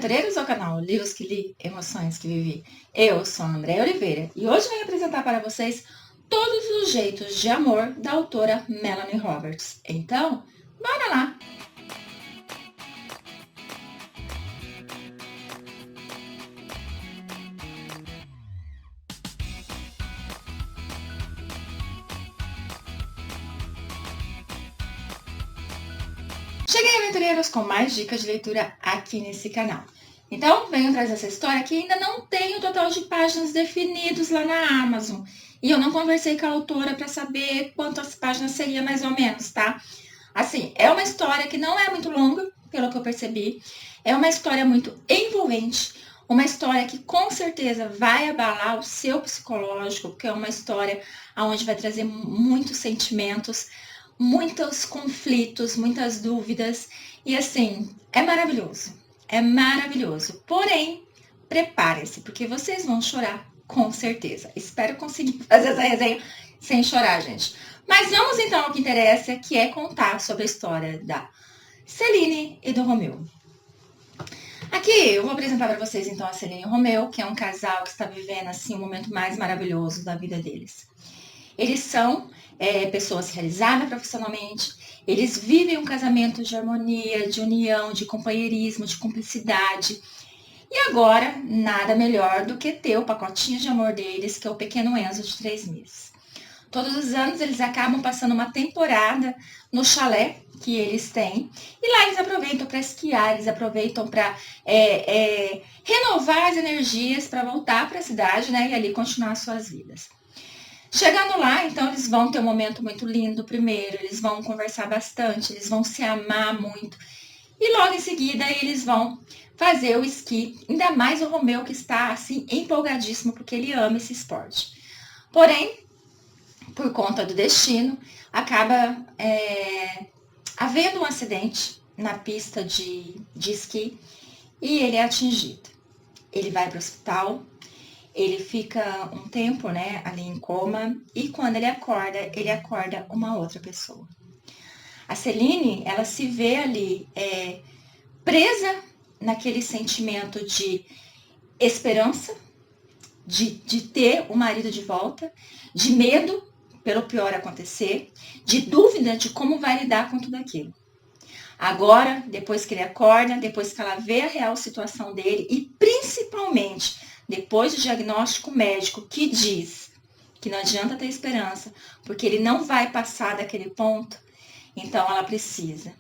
aventureiros ao canal Livros que Li, Emoções que Vivi. Eu sou a Andréia Oliveira e hoje venho apresentar para vocês Todos os Jeitos de Amor da autora Melanie Roberts. Então, bora lá! Cheguei, aventureiros, com mais dicas de leitura aqui nesse canal. Então, venho trazer essa história que ainda não tem o total de páginas definidos lá na Amazon. E eu não conversei com a autora para saber quantas páginas seria mais ou menos, tá? Assim, é uma história que não é muito longa, pelo que eu percebi. É uma história muito envolvente. Uma história que com certeza vai abalar o seu psicológico, porque é uma história onde vai trazer muitos sentimentos, muitos conflitos, muitas dúvidas. E assim, é maravilhoso. É maravilhoso. Porém, preparem-se, porque vocês vão chorar com certeza. Espero conseguir fazer essa resenha sem chorar, gente. Mas vamos então ao que interessa, que é contar sobre a história da Celine e do Romeu. Aqui eu vou apresentar para vocês então a Celine e o Romeu, que é um casal que está vivendo assim um momento mais maravilhoso da vida deles. Eles são pessoas realizadas profissionalmente, eles vivem um casamento de harmonia, de união, de companheirismo, de cumplicidade. E agora, nada melhor do que ter o pacotinho de amor deles, que é o pequeno Enzo de 3 meses. Todos os anos eles acabam passando uma temporada no chalé que eles têm. E lá eles aproveitam para esquiar, eles aproveitam para renovar as energias para voltar para a cidade, né? E ali continuar suas vidas. Chegando lá, então, eles vão ter um momento muito lindo primeiro, eles vão conversar bastante, eles vão se amar muito. E logo em seguida, eles vão fazer o esqui, ainda mais o Romeu, que está, assim, empolgadíssimo, porque ele ama esse esporte. Porém, por conta do destino, acaba havendo um acidente na pista de esqui e ele é atingido. Ele vai para o hospital. Ele fica um tempo, né, ali em coma, e quando ele acorda uma outra pessoa. A Celine, ela se vê ali presa naquele sentimento de esperança, de ter o marido de volta, de medo pelo pior acontecer, de dúvida de como vai lidar com tudo aquilo. Agora, depois que ele acorda, depois que ela vê a real situação dele e principalmente depois do diagnóstico médico que diz que não adianta ter esperança, porque ele não vai passar daquele ponto, então ela precisa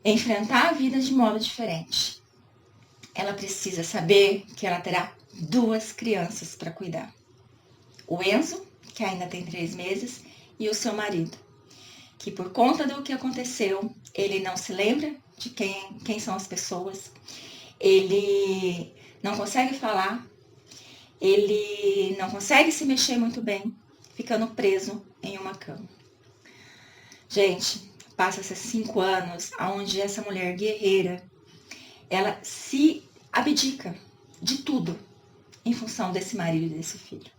enfrentar a vida de modo diferente. Ela precisa saber que ela terá 2 crianças para cuidar. O Enzo, que ainda tem 3 meses, e o seu marido, que por conta do que aconteceu, ele não se lembra de quem são as pessoas, ele não consegue falar, ele não consegue se mexer muito bem, ficando preso em uma cama. Gente, passa-se 5 anos onde essa mulher guerreira, ela se abdica de tudo em função desse marido e desse filho.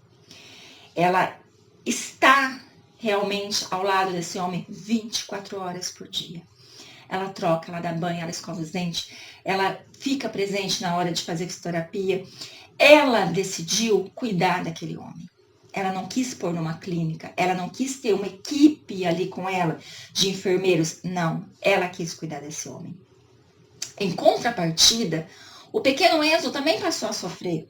Ela está realmente ao lado desse homem 24 horas por dia. Ela troca, ela dá banho, ela escova os dentes, ela fica presente na hora de fazer fisioterapia. Ela decidiu cuidar daquele homem. Ela não quis pôr numa clínica, ela não quis ter uma equipe ali com ela de enfermeiros. Não, ela quis cuidar desse homem. Em contrapartida, o pequeno Enzo também passou a sofrer.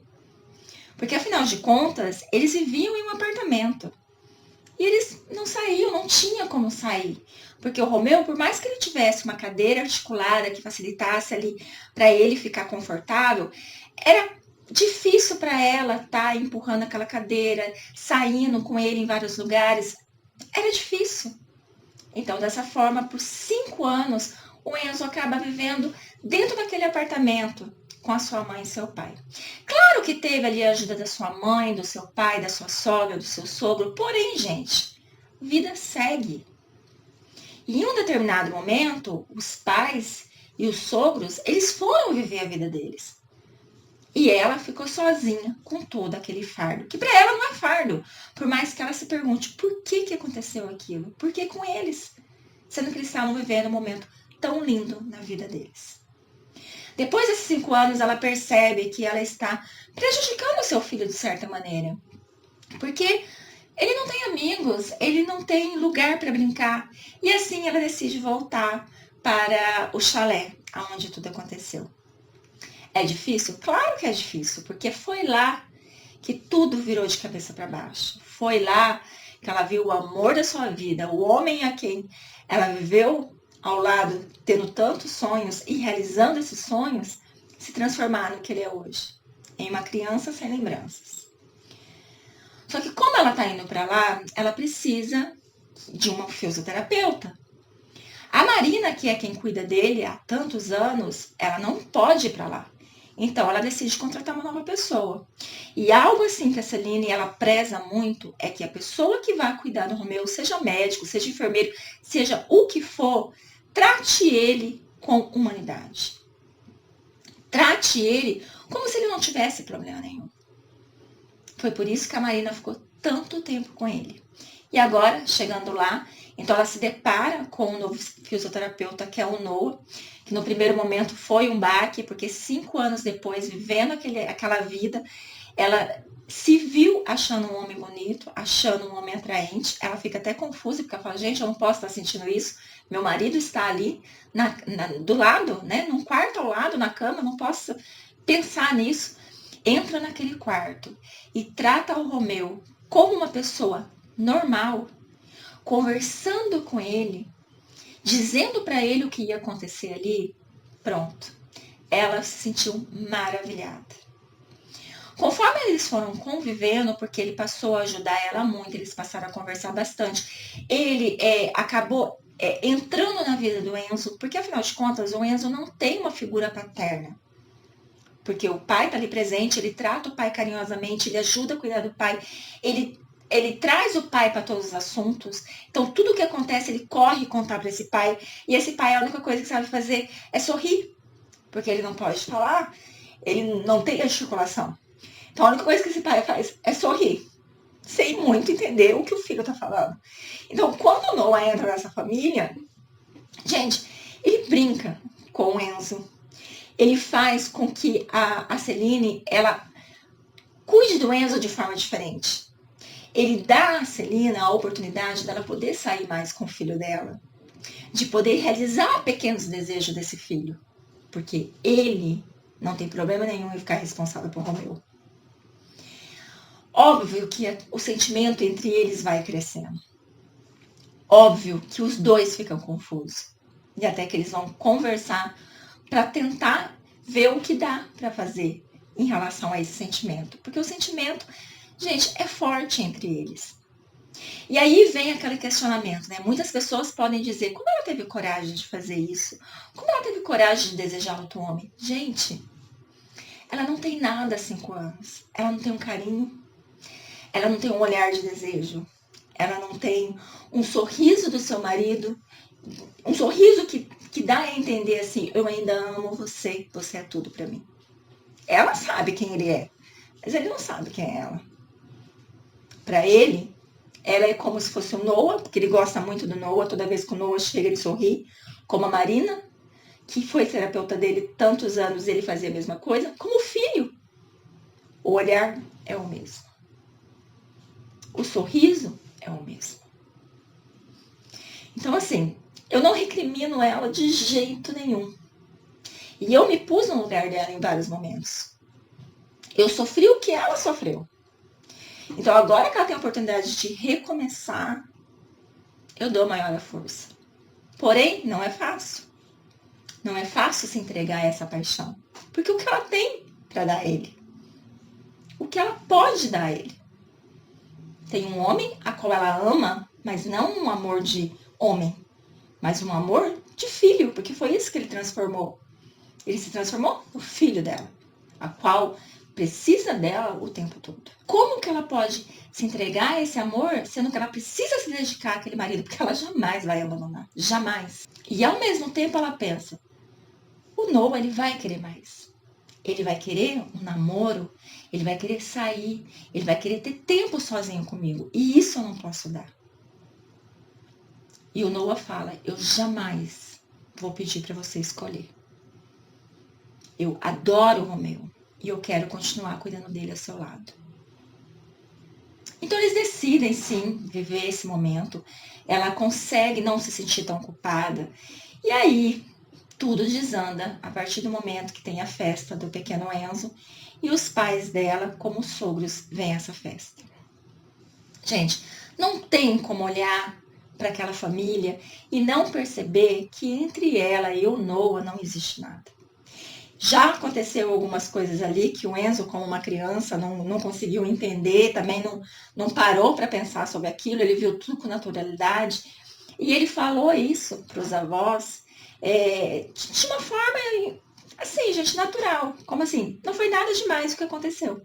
Porque, afinal de contas, eles viviam em um apartamento. E eles não saíam, não tinha como sair. Porque o Romeu, por mais que ele tivesse uma cadeira articulada que facilitasse ali para ele ficar confortável, era difícil para ela estar empurrando aquela cadeira, saindo com ele em vários lugares. Era difícil. Então, dessa forma, por 5 anos, o Enzo acaba vivendo dentro daquele apartamento com a sua mãe e seu pai. Claro que teve ali a ajuda da sua mãe, do seu pai, da sua sogra, do seu sogro, porém, gente, vida segue. E em um determinado momento, os pais e os sogros, eles foram viver a vida deles. E ela ficou sozinha com todo aquele fardo, que para ela não é fardo, por mais que ela se pergunte por que aconteceu aquilo, por que com eles, sendo que eles estavam vivendo um momento tão lindo na vida deles. Depois desses 5 anos, ela percebe que ela está prejudicando o seu filho de certa maneira. Porque ele não tem amigos, ele não tem lugar para brincar. E assim ela decide voltar para o chalé, onde tudo aconteceu. É difícil? Claro que é difícil, porque foi lá que tudo virou de cabeça para baixo. Foi lá que ela viu o amor da sua vida, o homem a quem ela viveu ao lado, tendo tantos sonhos e realizando esses sonhos, se transformar no que ele é hoje, em uma criança sem lembranças. Só que como ela está indo para lá, ela precisa de uma fisioterapeuta. A Marina, que é quem cuida dele há tantos anos, ela não pode ir para lá. Então, ela decide contratar uma nova pessoa. E algo assim que a Celine, ela preza muito, é que a pessoa que vai cuidar do Romeu, seja médico, seja enfermeiro, seja o que for, trate ele com humanidade. Trate ele como se ele não tivesse problema nenhum. Foi por isso que a Marina ficou tanto tempo com ele. E agora, chegando lá, então ela se depara com um novo fisioterapeuta, que é o Noah, que no primeiro momento foi um baque, porque 5 anos depois, vivendo aquela vida, ela se viu achando um homem bonito, achando um homem atraente. Ela fica até confusa, porque ela fala, gente, eu não posso estar sentindo isso. Meu marido está ali do lado, né, num quarto ao lado, na cama, eu não posso pensar nisso. Entra naquele quarto e trata o Romeu como uma pessoa normal, conversando com ele, dizendo para ele o que ia acontecer ali, pronto. Ela se sentiu maravilhada. Conforme eles foram convivendo, porque ele passou a ajudar ela muito, eles passaram a conversar bastante, ele acabou entrando na vida do Enzo, porque afinal de contas o Enzo não tem uma figura paterna. Porque o pai está ali presente, ele trata o pai carinhosamente, ele ajuda a cuidar do pai, ele traz o pai para todos os assuntos. Então, tudo que acontece, ele corre contar para esse pai. E esse pai, a única coisa que sabe fazer é sorrir. Porque ele não pode falar, ele não tem articulação. Então, a única coisa que esse pai faz é sorrir. Sem muito entender o que o filho está falando. Então, quando o Noah entra nessa família, gente, ele brinca com o Enzo. Ele faz com que a Celine, ela cuide do Enzo de forma diferente. Ele dá a Celina a oportunidade dela poder sair mais com o filho dela, de poder realizar pequenos desejos desse filho, porque ele não tem problema nenhum em ficar responsável por Romeu. Óbvio que o sentimento entre eles vai crescendo. Óbvio que os dois ficam confusos. E até que eles vão conversar para tentar ver o que dá para fazer em relação a esse sentimento. Porque o sentimento, gente, é forte entre eles. E aí vem aquele questionamento, né? Muitas pessoas podem dizer, como ela teve coragem de fazer isso? Como ela teve coragem de desejar outro homem? Gente, ela não tem nada há 5 anos. Ela não tem um carinho. Ela não tem um olhar de desejo. Ela não tem um sorriso do seu marido. Um sorriso que dá a entender assim, eu ainda amo você, você é tudo pra mim. Ela sabe quem ele é, mas ele não sabe quem é ela. Pra ele, ela é como se fosse o Noah, porque ele gosta muito do Noah, toda vez que o Noah chega ele sorri, como a Marina, que foi terapeuta dele tantos anos, ele fazia a mesma coisa, como o filho. O olhar é o mesmo. O sorriso é o mesmo. Então, assim, eu não recrimino ela de jeito nenhum. E eu me pus no lugar dela em vários momentos. Eu sofri o que ela sofreu. Então, agora que ela tem a oportunidade de recomeçar, eu dou maior força. Porém, não é fácil. Não é fácil se entregar a essa paixão. Porque o que ela tem para dar a ele? O que ela pode dar a ele? Tem um homem a qual ela ama, mas não um amor de homem, mas um amor de filho, porque foi isso que ele transformou. Ele se transformou no filho dela, a qual precisa dela o tempo todo. Como que ela pode se entregar a esse amor, sendo que ela precisa se dedicar àquele marido, porque ela jamais vai abandonar, jamais. E ao mesmo tempo ela pensa, o Noah, ele vai querer mais. Ele vai querer um namoro, ele vai querer sair, ele vai querer ter tempo sozinho comigo. E isso eu não posso dar. E o Noah fala, eu jamais vou pedir para você escolher. Eu adoro o Romeu e eu quero continuar cuidando dele ao seu lado. Então eles decidem sim viver esse momento. Ela consegue não se sentir tão culpada. E aí tudo desanda a partir do momento que tem a festa do pequeno Enzo e os pais dela, como sogros, vêm a essa festa. Gente, não tem como olhar para aquela família e não perceber que entre ela e o Noah não existe nada. Já aconteceu algumas coisas ali que o Enzo, como uma criança, não conseguiu entender, também não parou para pensar sobre aquilo, ele viu tudo com naturalidade. E ele falou isso para os avós de uma forma, assim, gente, natural. Como assim? Não foi nada demais o que aconteceu.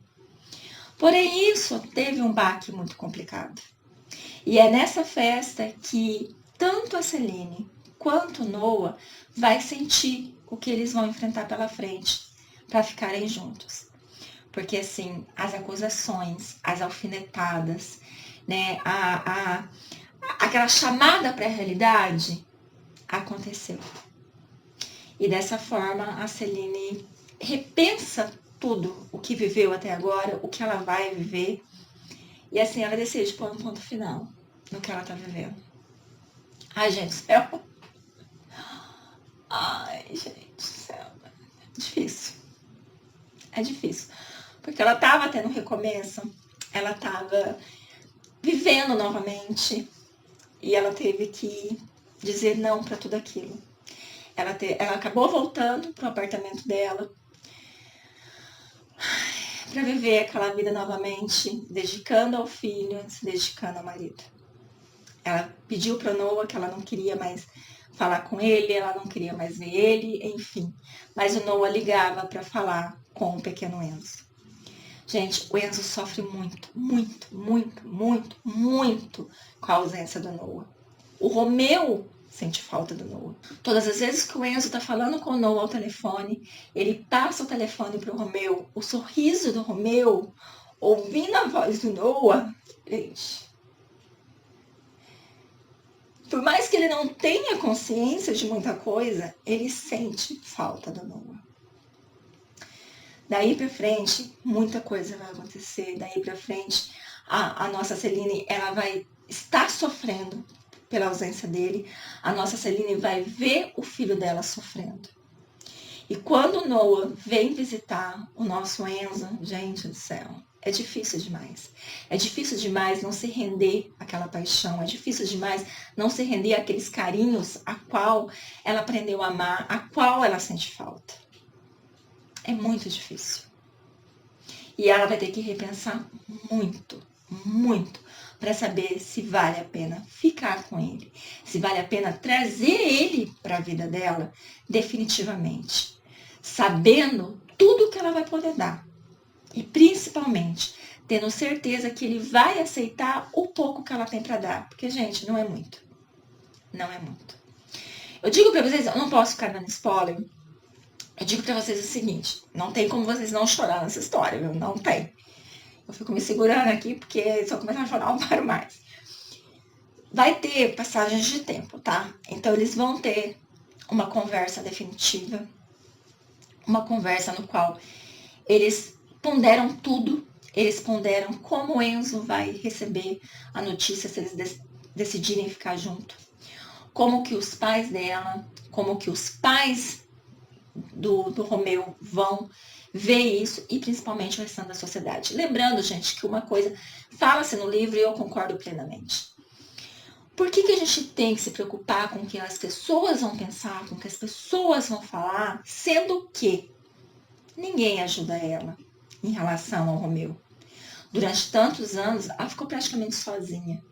Porém, isso teve um baque muito complicado. E é nessa festa que tanto a Celine quanto o Noah vai sentir o que eles vão enfrentar pela frente para ficarem juntos. Porque assim, as acusações, as alfinetadas, né, aquela chamada para a realidade aconteceu. E dessa forma a Celine repensa tudo o que viveu até agora, o que ela vai viver. E assim ela decide pôr um ponto final no que ela tá vivendo. Ai, gente do céu. Ai, gente do céu. É difícil. É difícil. Porque ela tava tendo um recomeço. Ela tava vivendo novamente. E ela teve que dizer não para tudo aquilo. Ela acabou voltando pro apartamento dela para viver aquela vida novamente, dedicando ao filho, se dedicando ao marido. Ela pediu para Noah que ela não queria mais falar com ele, ela não queria mais ver ele, enfim. Mas o Noah ligava para falar com o pequeno Enzo. Gente, o Enzo sofre muito, muito, muito, muito, muito com a ausência do Noah. O Romeu sente falta do Noah. Todas as vezes que o Enzo tá falando com o Noah ao telefone, ele passa o telefone pro Romeu, o sorriso do Romeu, ouvindo a voz do Noah, gente. Por mais que ele não tenha consciência de muita coisa, ele sente falta do Noah. Daí pra frente, muita coisa vai acontecer. Daí pra frente, a nossa Celine, ela vai estar sofrendo pela ausência dele. A nossa Celine vai ver o filho dela sofrendo. E quando o Noah vem visitar o nosso Enzo, gente do céu, é difícil demais. É difícil demais não se render àquela paixão. É difícil demais não se render àqueles carinhos a qual ela aprendeu a amar, a qual ela sente falta. É muito difícil. E ela vai ter que repensar muito, muito, para saber se vale a pena ficar com ele, se vale a pena trazer ele para a vida dela definitivamente, sabendo tudo que ela vai poder dar. E principalmente, tendo certeza que ele vai aceitar o pouco que ela tem para dar. Porque, gente, não é muito. Não é muito. Eu digo para vocês, eu não posso ficar dando spoiler. Eu digo para vocês o seguinte, não tem como vocês não chorar nessa história, viu? Não tem. Eu fico me segurando aqui, porque se eu começar a chorar, eu não paro mais. Vai ter passagens de tempo, tá? Então, eles vão ter uma conversa definitiva. Uma conversa no qual eles ponderam tudo. Eles ponderam como o Enzo vai receber a notícia se eles decidirem ficar junto. Como que os pais dela, como que os pais do Romeu vão ver isso e principalmente o restante da sociedade. Lembrando, gente, que uma coisa fala-se no livro e eu concordo plenamente. Por que a gente tem que se preocupar com o que as pessoas vão pensar, com o que as pessoas vão falar, sendo que ninguém ajuda ela em relação ao Romeu? Durante tantos anos, ela ficou praticamente sozinha.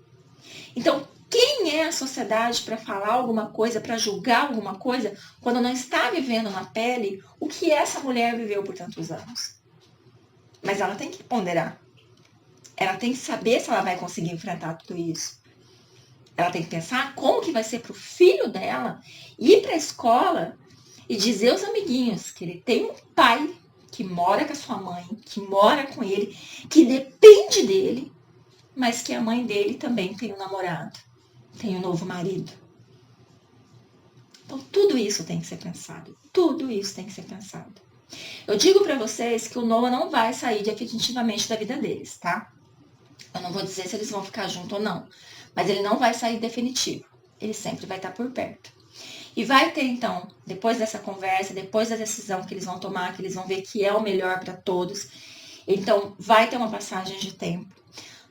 Então, quem é a sociedade para falar alguma coisa, para julgar alguma coisa, quando não está vivendo na pele o que essa mulher viveu por tantos anos? Mas ela tem que ponderar. Ela tem que saber se ela vai conseguir enfrentar tudo isso. Ela tem que pensar como que vai ser para o filho dela ir para a escola e dizer aos amiguinhos que ele tem um pai que mora com a sua mãe, que mora com ele, que depende dele, mas que a mãe dele também tem um namorado, tem um novo marido. Então, tudo isso tem que ser pensado. Tudo isso tem que ser pensado. Eu digo pra vocês que o Noah não vai sair definitivamente da vida deles, tá? Eu não vou dizer se eles vão ficar juntos ou não, mas ele não vai sair definitivo. Ele sempre vai estar por perto. E vai ter, então, depois dessa conversa, depois da decisão que eles vão tomar, que eles vão ver que é o melhor para todos, então vai ter uma passagem de tempo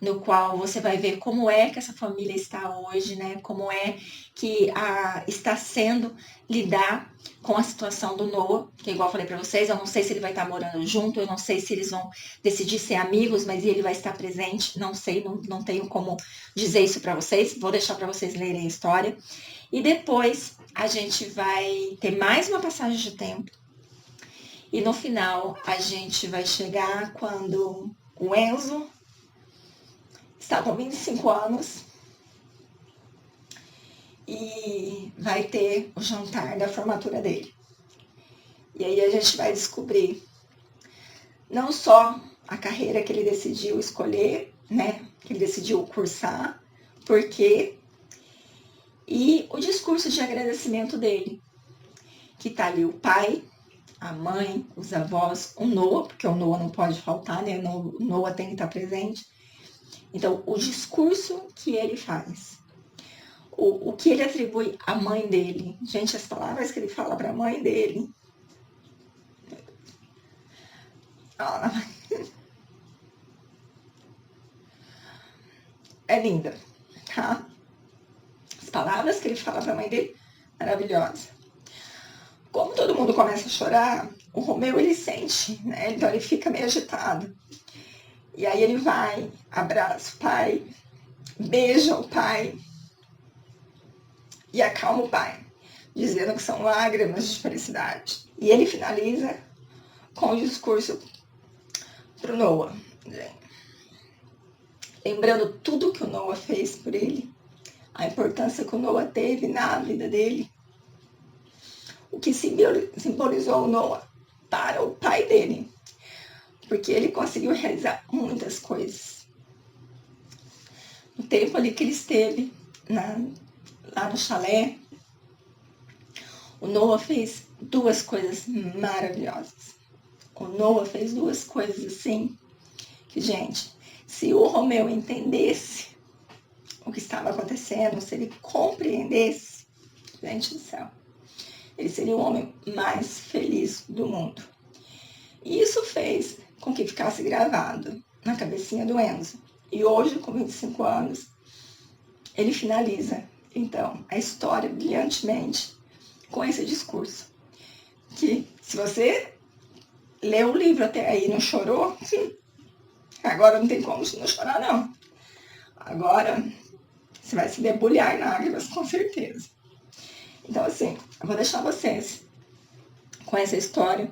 no qual você vai ver como é que essa família está hoje, né? Como é que está sendo lidar com a situação do Noah, que igual eu falei para vocês, eu não sei se ele vai estar morando junto, eu não sei se eles vão decidir ser amigos, mas ele vai estar presente, não sei, não tenho como dizer isso para vocês, vou deixar para vocês lerem a história. E depois a gente vai ter mais uma passagem de tempo. E no final a gente vai chegar quando o Enzo está com 25 anos e vai ter o jantar da formatura dele. E aí a gente vai descobrir não só a carreira que ele decidiu escolher, né? Que ele decidiu cursar, por quê, e o discurso de agradecimento dele, que tá ali o pai, a mãe, os avós, o Noah, porque o Noah não pode faltar, né? O Noah tem que estar presente. Então, o discurso que ele faz, o que ele atribui à mãe dele. Gente, as palavras que ele fala para a mãe dele. É linda, tá? As palavras que ele fala para a mãe dele, maravilhosa. Como todo mundo começa a chorar, o Romeu ele sente, né? Então ele fica meio agitado. E aí ele vai, abraça o pai, beija o pai e acalma o pai, dizendo que são lágrimas de felicidade. E ele finaliza com o discurso pro Noah, lembrando tudo que o Noah fez por ele, a importância que o Noah teve na vida dele, o que simbolizou o Noah para o pai dele, porque ele conseguiu realizar muitas coisas. No tempo ali que ele esteve lá no chalé, o Noah fez duas coisas maravilhosas. O Noah fez duas coisas assim, que, gente, se o Romeu entendesse o que estava acontecendo, se ele compreendesse, gente do céu, ele seria o homem mais feliz do mundo. E isso fez com que ficasse gravado na cabecinha do Enzo. E hoje, com 25 anos, ele finaliza, então, a história brilhantemente com esse discurso. Que, se você leu o livro até aí e não chorou, agora não tem como não chorar, não. Agora, você vai se debulhar em lágrimas, com certeza. Então, assim, eu vou deixar vocês com essa história.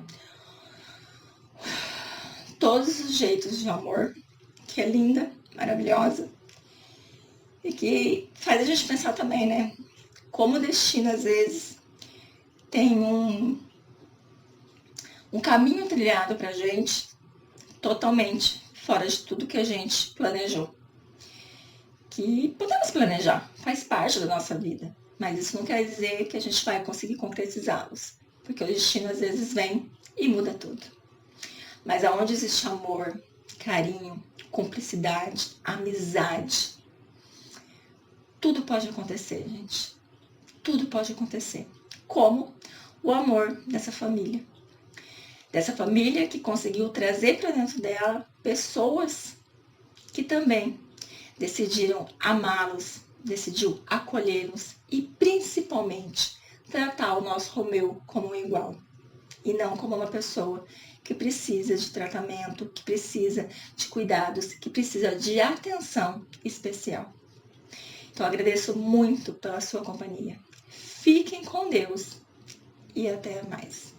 Todos os jeitos de amor, que é linda, maravilhosa. E que faz a gente pensar também, né? Como o destino, às vezes, tem um caminho trilhado pra gente totalmente fora de tudo que a gente planejou. Que podemos planejar, faz parte da nossa vida, mas isso não quer dizer que a gente vai conseguir concretizá-los, porque o destino às vezes vem e muda tudo. Mas aonde existe amor, carinho, cumplicidade, amizade, tudo pode acontecer, gente. Tudo pode acontecer. Como o amor dessa família. Dessa família que conseguiu trazer para dentro dela pessoas que também decidiram amá-los, decidiu acolhê-los e principalmente tratar o nosso Romeu como um igual e não como uma pessoa que precisa de tratamento, que precisa de cuidados, que precisa de atenção especial. Então agradeço muito pela sua companhia. Fiquem com Deus e até mais.